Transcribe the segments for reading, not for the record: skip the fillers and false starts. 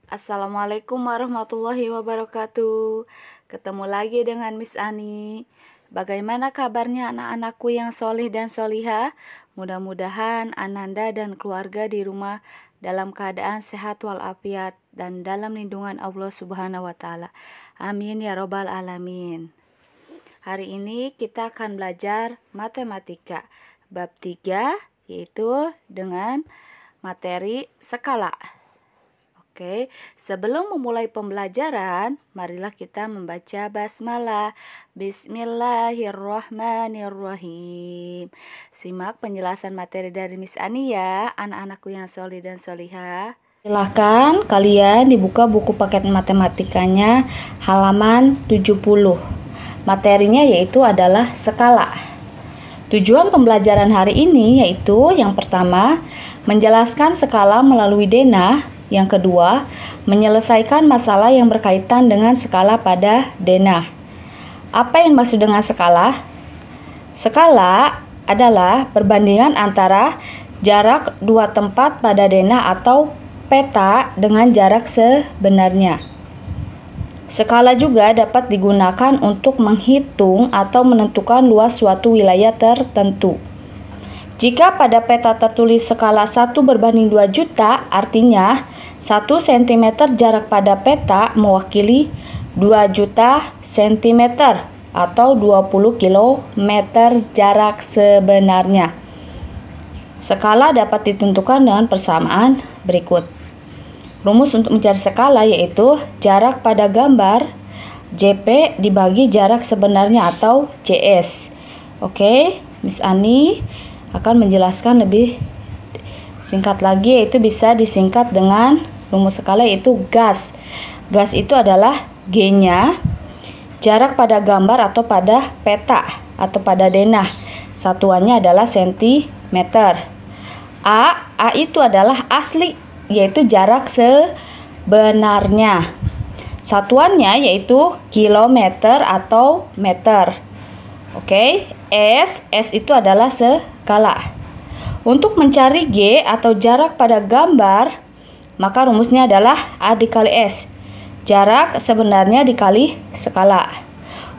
Assalamualaikum warahmatullahi wabarakatuh. Ketemu lagi dengan Miss Ani. Bagaimana kabarnya anak-anakku yang solih dan solihah? Mudah-mudahan Ananda dan keluarga di rumah dalam keadaan sehat walafiat dan dalam lindungan Allah Subhanahu wa Ta'ala. Amin ya Robbal 'Alamin. Hari ini kita akan belajar matematika bab 3, yaitu dengan materi skala. Oke, sebelum memulai pembelajaran, marilah kita membaca basmalah. Bismillahirrahmanirrahim. Simak penjelasan materi dari Miss Ani ya, anak-anakku yang solih dan solihah. Silahkan kalian dibuka buku paket matematikanya halaman 70. Materinya yaitu adalah skala. Tujuan pembelajaran hari ini yaitu yang pertama, menjelaskan skala melalui denah. Yang kedua, menyelesaikan masalah yang berkaitan dengan skala pada denah. Apa yang maksud dengan skala? Skala adalah perbandingan antara jarak dua tempat pada denah atau peta dengan jarak sebenarnya. Skala juga dapat digunakan untuk menghitung atau menentukan luas suatu wilayah tertentu. Jika pada peta tertulis skala 1/2 juta, artinya 1 cm jarak pada peta mewakili 2 juta cm atau 20 km jarak sebenarnya. Skala dapat ditentukan dengan persamaan berikut. Rumus untuk mencari skala yaitu jarak pada gambar JP dibagi jarak sebenarnya atau JS. Oke, Miss Ani akan menjelaskan lebih singkat lagi, yaitu bisa disingkat dengan rumus skala yaitu gas. Gas itu adalah G-nya jarak pada gambar atau pada peta atau pada denah. Satuannya adalah sentimeter. A itu adalah asli, yaitu jarak sebenarnya. Satuannya yaitu kilometer atau meter. Oke, S itu adalah skala. Untuk mencari G atau jarak pada gambar, maka rumusnya adalah A dikali S. Jarak sebenarnya dikali skala.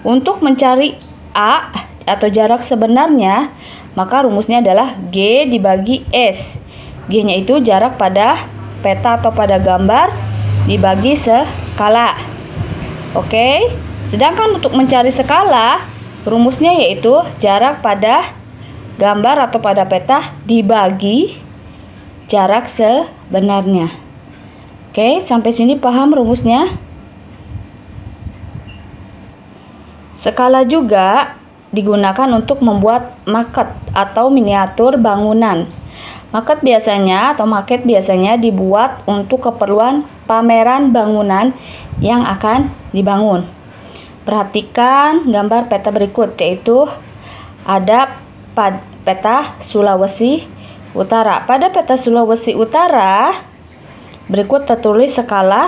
Untuk mencari A atau jarak sebenarnya, maka rumusnya adalah G dibagi S. G-nya itu jarak pada peta atau pada gambar dibagi skala. Oke, sedangkan untuk mencari skala, rumusnya yaitu jarak pada gambar atau pada peta dibagi jarak sebenarnya. Oke, sampai sini paham rumusnya? Skala juga digunakan untuk membuat maket atau miniatur bangunan. Maket biasanya dibuat untuk keperluan pameran bangunan yang akan dibangun. Perhatikan gambar peta berikut, yaitu ada peta Sulawesi Utara. Pada peta Sulawesi Utara berikut tertulis skala.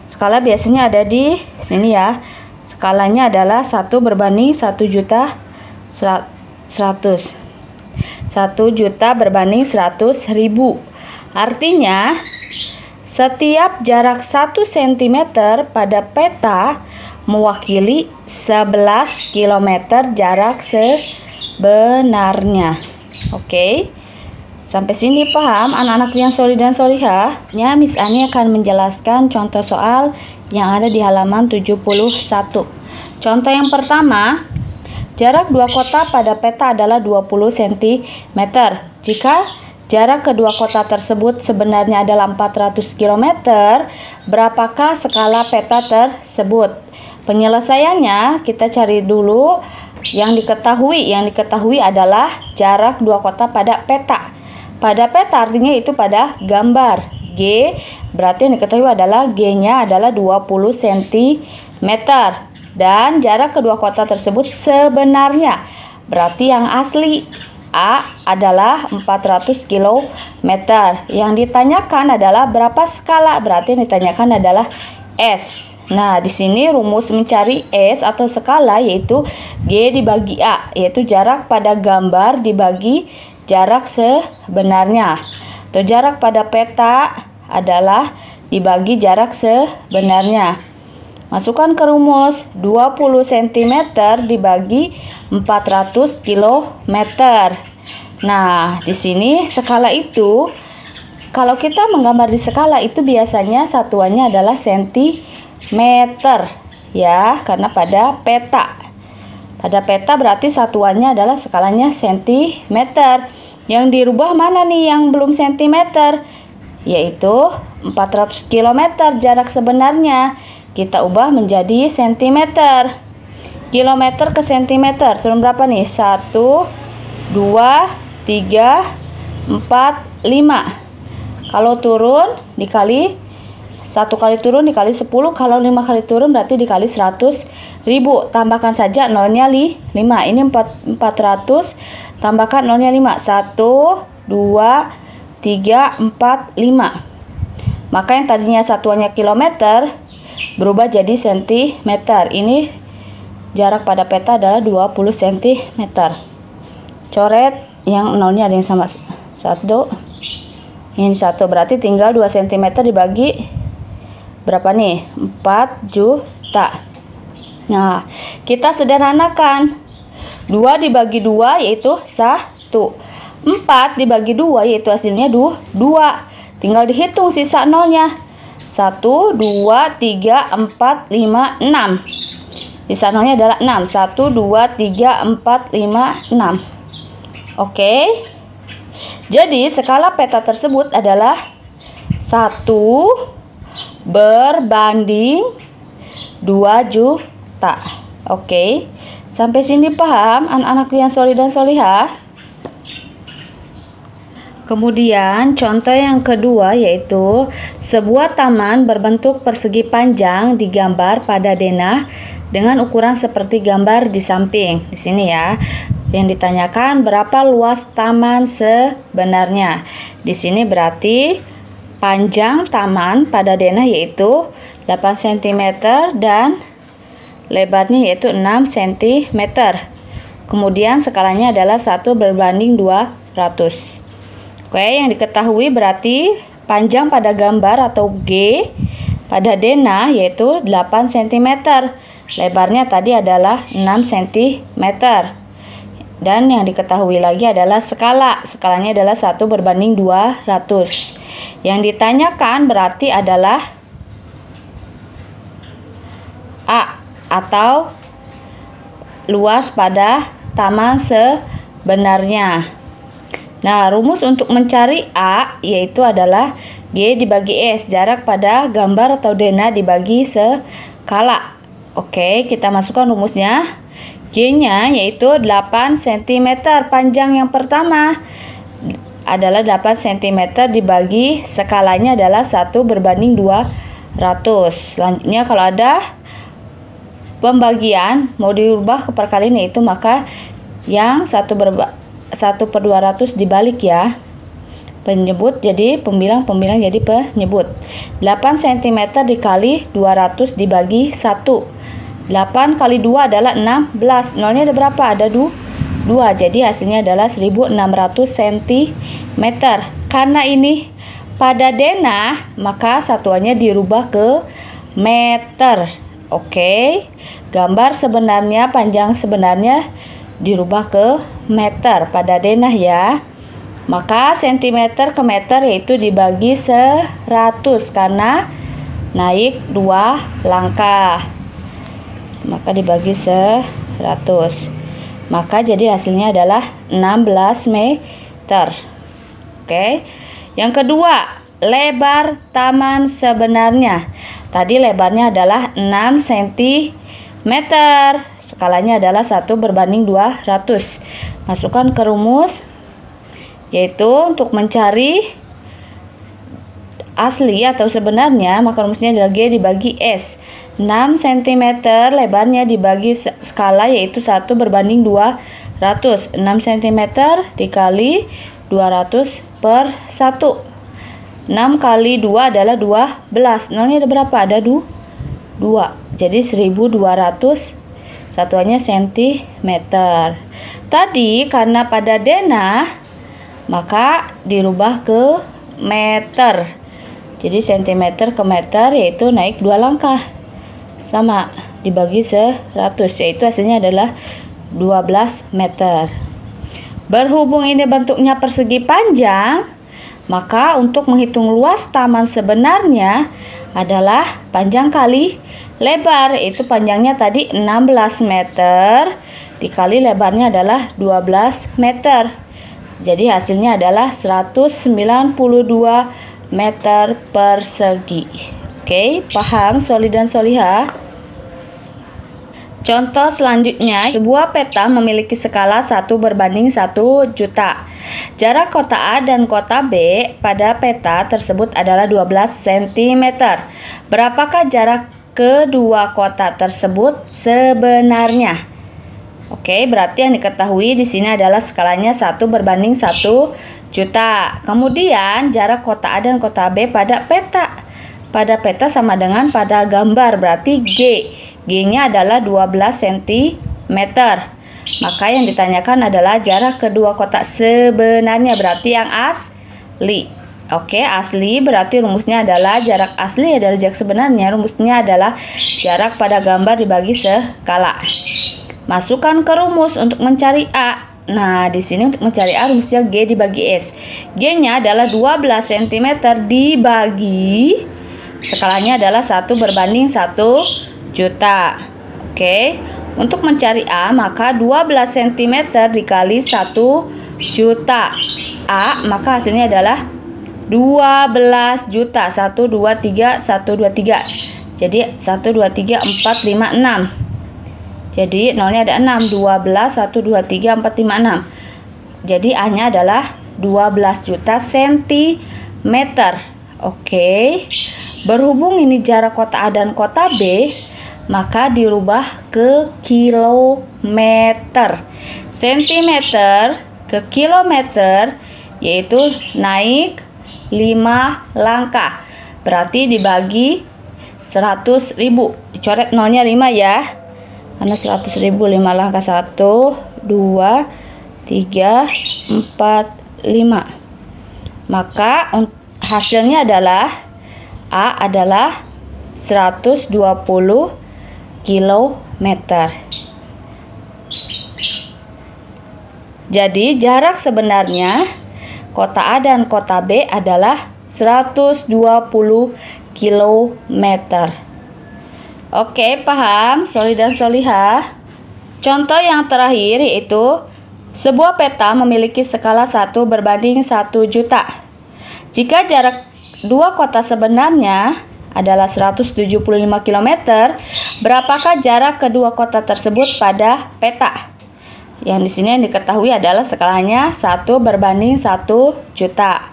Skala biasanya ada di sini ya. Skalanya adalah 1/1 juta 100. 1 juta berbanding 100.000. Artinya setiap jarak 1 cm pada peta mewakili 11 km jarak sebenarnya. Oke, sampai sini paham anak-anak yang solih dan solihah? Miss Ani akan menjelaskan contoh soal yang ada di halaman 71. Contoh yang pertama, jarak dua kota pada peta adalah 20 cm. Jika jarak kedua kota tersebut sebenarnya adalah 400 km, berapakah skala peta tersebut? Penyelesaiannya kita cari dulu yang diketahui. Yang diketahui adalah jarak dua kota pada peta. Pada peta artinya itu pada gambar. G berarti yang diketahui adalah G-nya adalah 20 cm. Dan jarak kedua kota tersebut sebenarnya berarti yang asli A adalah 400 km. Yang ditanyakan adalah berapa skala, berarti yang ditanyakan adalah S. Nah, di sini rumus mencari S atau skala yaitu G dibagi A, yaitu jarak pada gambar dibagi jarak sebenarnya. Atau jarak pada peta adalah dibagi jarak sebenarnya. Masukkan ke rumus 20 cm dibagi 400 km. Nah, di sini skala itu, kalau kita menggambar di skala itu biasanya satuannya adalah sentimeter ya, karena pada peta. Pada peta berarti satuannya adalah skalanya sentimeter. Yang dirubah mana nih yang belum sentimeter? Yaitu 400 km jarak sebenarnya. Kita ubah menjadi sentimeter. Kilometer ke sentimeter turun berapa nih? 1, 2, 3, 4, 5. Kalau turun dikali 1 kali turun dikali 10, kalau 5 kali turun berarti dikali 100.000. Tambahkan saja nolnya 5. Ini 400, tambahkan nolnya 5. 1, 2, 3, 4, 5. Maka yang tadinya satuannya kilometer berubah jadi sentimeter. Ini jarak pada peta adalah 20 cm. Coret yang nolnya ada yang sama 1. Ini 1, berarti tinggal 2 cm dibagi berapa nih? 4 juta. Nah, kita sederhanakan. 2 dibagi 2 yaitu 1. 4 dibagi 2 yaitu hasilnya 2. Tinggal dihitung sisa nolnya. 1, 2, 3, 4, 5, 6. Sisa nolnya adalah 6. 1, 2, 3, 4, 5, 6. Oke. Jadi skala peta tersebut adalah 1 berbanding 2 juta. Oke. Sampai sini paham anak-anakku yang solih dan solihah? Kemudian contoh yang kedua yaitu sebuah taman berbentuk persegi panjang digambar pada denah dengan ukuran seperti gambar di samping. Di sini ya. Yang ditanyakan berapa luas taman sebenarnya. Di sini berarti panjang taman pada denah yaitu 8 cm dan lebarnya yaitu 6 cm. Kemudian skalanya adalah 1 berbanding 200. Oke, yang diketahui berarti panjang pada gambar atau G pada denah yaitu 8 cm. Lebarnya tadi adalah 6 cm. Dan yang diketahui lagi adalah skala. Skalanya adalah 1 berbanding 200. Yang ditanyakan berarti adalah A atau luas pada taman sebenarnya. Nah, rumus untuk mencari A yaitu adalah G dibagi S, jarak pada gambar atau denah dibagi skala. Oke, kita masukkan rumusnya. G-nya yaitu 8 cm. Panjang yang pertama adalah 8 cm dibagi skalanya adalah 1 berbanding 200. Selanjutnya kalau ada pembagian mau diubah ke perkalian yaitu maka yang 1/200 dibalik ya. Penyebut jadi pembilang jadi penyebut. 8 cm dikali 200 dibagi 1. 8 kali 2 adalah 16. Nolnya ada berapa? Ada 2. Jadi hasilnya adalah 1600 cm. Karena ini pada denah, maka satuannya dirubah ke meter. Oke. Gambar sebenarnya, panjang sebenarnya dirubah ke meter pada denah ya. Maka sentimeter ke meter yaitu dibagi 100 karena naik 2 langkah. Maka dibagi 100. Maka jadi hasilnya adalah 16 meter. Oke. Yang kedua, lebar taman sebenarnya. Tadi lebarnya adalah 6 cm. Skalanya adalah 1 berbanding 200. Masukkan ke rumus yaitu untuk mencari asli atau sebenarnya, maka rumusnya adalah G dibagi S. 6 cm lebarnya dibagi skala yaitu 1 berbanding 200. 6 cm dikali 200 per 1. 6 kali 2 adalah 12. Nolnya ada berapa? Ada 2. Jadi 1200. Satuannya sentimeter. Tadi karena pada denah maka dirubah ke meter. Jadi sentimeter ke meter yaitu naik 2 langkah. Sama, dibagi 100 yaitu hasilnya adalah 12 meter. Berhubung ini bentuknya persegi panjang, maka untuk menghitung luas taman sebenarnya adalah panjang kali lebar, yaitu panjangnya tadi 16 meter dikali lebarnya adalah 12 meter. Jadi hasilnya adalah 192 meter persegi. Oke, paham Soli dan Solihah? Contoh selanjutnya, sebuah peta memiliki skala 1:1 juta. Jarak kota A dan kota B pada peta tersebut adalah 12 cm. Berapakah jarak kedua kota tersebut sebenarnya? Oke, berarti yang diketahui di sini adalah skalanya 1:1 juta. Kemudian jarak kota A dan kota B pada peta sama dengan pada gambar, berarti G-nya adalah 12 cm. Maka yang ditanyakan adalah jarak kedua kota sebenarnya, berarti yang asli. Oke, asli berarti rumusnya adalah jarak asli adalah jarak sebenarnya. Rumusnya adalah jarak pada gambar dibagi skala. Masukkan ke rumus untuk mencari A. Nah, di sini untuk mencari A rumusnya G dibagi S. G-nya adalah 12 cm dibagi skalanya adalah 1:1 juta. Oke, untuk mencari A maka 12 cm dikali 1 juta A, maka hasilnya adalah 12 juta. 1, 2, 3, 1, 2, 3. Jadi 1, 2, 3, 4, 5, 6. Jadi nolnya ada 6. 12, 1, 2, 3, 4, 5, 6. Jadi A-nya adalah 12 juta sentimeter. Oke, berhubung ini jarak kota A dan kota B, maka dirubah ke kilometer. Sentimeter ke kilometer yaitu naik 5 langkah. Berarti dibagi 100.000. Dicoret nolnya 5 ya. Karena 100.000 5 langkah 1, 2, 3, 4, 5. Maka hasilnya adalah A adalah 120 kilometer. Jadi jarak sebenarnya kota A dan kota B adalah 120 kilometer. Oke, paham Soli dan Solihah? Contoh yang terakhir yaitu sebuah peta memiliki skala 1:1 juta. Jika jarak dua kota sebenarnya adalah 175 km, berapakah jarak kedua kota tersebut pada peta? Yang di sini yang diketahui adalah skalanya 1:1 juta.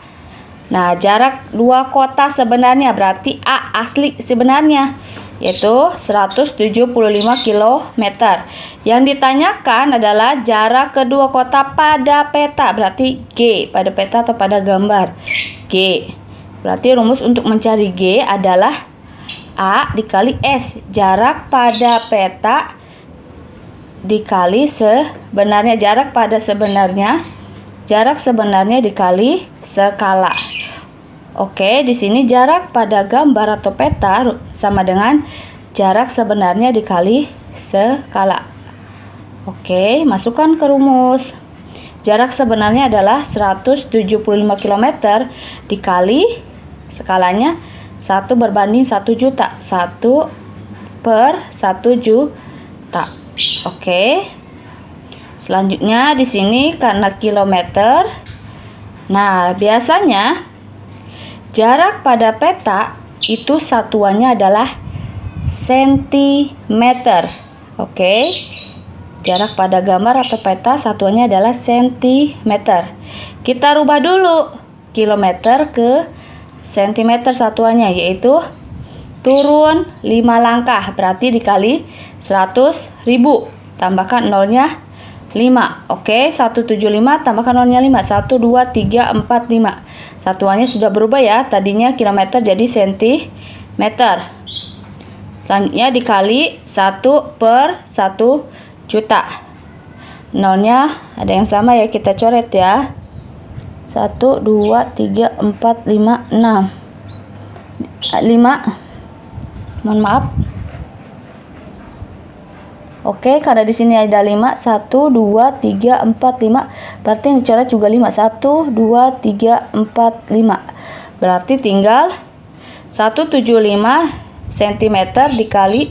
Nah, jarak dua kota sebenarnya berarti A asli sebenarnya yaitu 175 km. Yang ditanyakan adalah jarak kedua kota pada peta, berarti G pada peta atau pada gambar. G. Berarti rumus untuk mencari G adalah A dikali S. Jarak pada peta dikali sebenarnya. Jarak pada sebenarnya. Jarak sebenarnya dikali skala. Oke, di sini jarak pada gambar atau peta sama dengan jarak sebenarnya dikali skala. Oke, masukkan ke rumus. Jarak sebenarnya adalah 175 km dikali skalanya 1:1 juta. 1/1 juta. Oke. Selanjutnya di sini karena kilometer. Nah, biasanya jarak pada peta itu satuannya adalah sentimeter. Oke. Jarak pada gambar atau peta satuannya adalah sentimeter. Kita rubah dulu kilometer ke sentimeter satuannya, yaitu turun 5 langkah. Berarti dikali 100.000. Tambahkan nolnya 5. Oke, 175 tambahkan nolnya 5. 1, 2, 3, 4, 5. Satuannya sudah berubah ya. Tadinya kilometer jadi sentimeter. Selanjutnya dikali 1/1 juta. Nolnya ada yang sama ya, kita coret ya. 1, 2, 3, 4, 5, 6. 5. Mohon maaf. Oke, karena di sini ada 5, 1, 2, 3, 4, 5. Berarti yang dicoret juga 5. 1, 2, 3, 4, 5. Berarti tinggal 175 cm dikali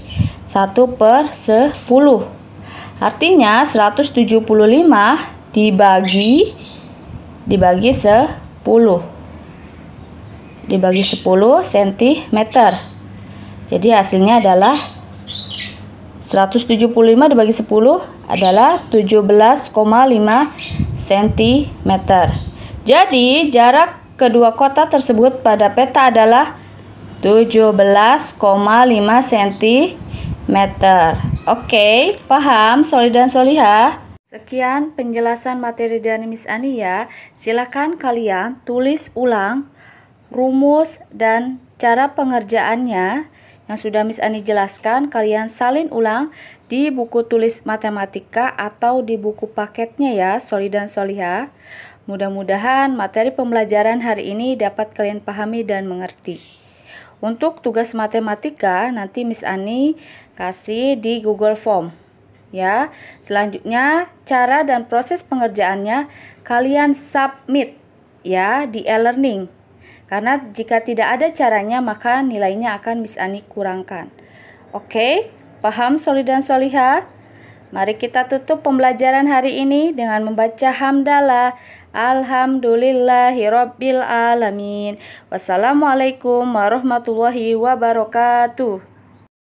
1/10. Artinya 175 dibagi 10. Dibagi 10 cm. Jadi hasilnya adalah 175 dibagi 10 adalah 17,5 cm. Jadi jarak kedua kotak tersebut pada peta adalah 17,5 cm. Oke, paham Soli dan Solihah? Sekian penjelasan materi dari Miss Ani ya. Silakan kalian tulis ulang rumus dan cara pengerjaannya yang sudah Miss Ani jelaskan. Kalian salin ulang di buku tulis matematika atau di buku paketnya ya, Soli dan Solihah. Mudah-mudahan materi pembelajaran hari ini dapat kalian pahami dan mengerti. Untuk tugas matematika nanti Miss Ani kasih di Google Form ya. Selanjutnya cara dan proses pengerjaannya kalian submit ya di e-learning. Karena jika tidak ada caranya maka nilainya akan Miss Ani kurangkan. Oke, paham Soli dan Solihah? Mari kita tutup pembelajaran hari ini dengan membaca hamdalah. Alhamdulillahirabbil alamin. Wassalamualaikum warahmatullahi wabarakatuh.